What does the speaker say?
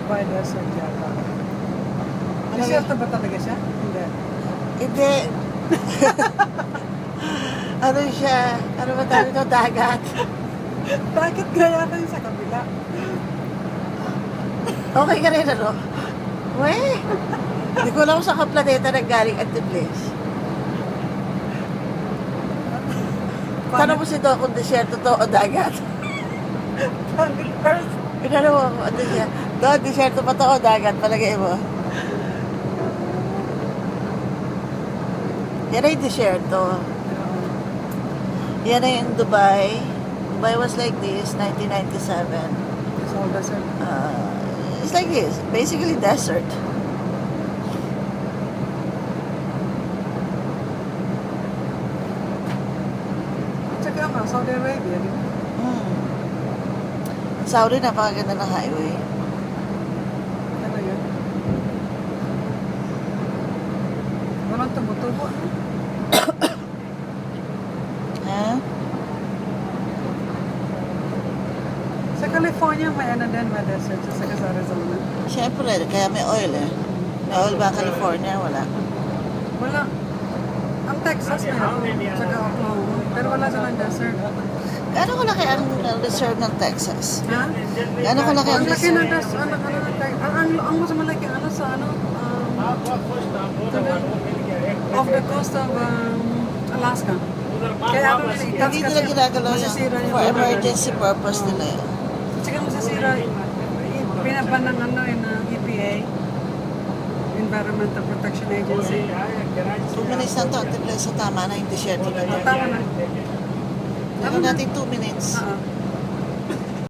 Dubai Desert yata. Desierto ba talaga siya? Hindi. Hindi. Ano siya? Ano ba tawag ito? Dagat. Bakit gaya ka sa kabila? Okay ka rin, ano? Weh! Hindi ko alam kung saan ka planeta naggaling at the place. Tanong mo si Doc kung desierto to o dagat. Planet Earth. Pinano mo, ano siya? Doc, desierto pa to o dagat? Palagay mo. Yan ay desierto. Yan ay in Dubai. Dubai was like this, 1997. It's all desert. It's like this, basically desert. Tsaka nga, Saudi Arabia, di ba? Saudi, napakaganda ng highway. Ano yun? Walang tumutubo. Ha? Sa California, may ano din, may desert. Sa Arizona. Siyempre, kaya may oil eh. May oil ba California? Wala. Wala. Ang Texas meron. Tsaka Oklahoma. Pero wala silang desert. Gaano kalaki ang reserve ng Texas? Ha? Gaano kalaki ang Ang laki ng reserve? desert. Ang mas malaki ano sa ano? Off the coast of Alaska. Kaya ako nila Hindi nila ginagalaw masisira yun. For emergency purpose nila yun. Sige masisira. Pinaban ng ano yun ng EPA. Environmental Protection Agency. 2 minutes na to. Tama na yung desierto na to. Tama na. Gawin natin 2 minutes. Oo.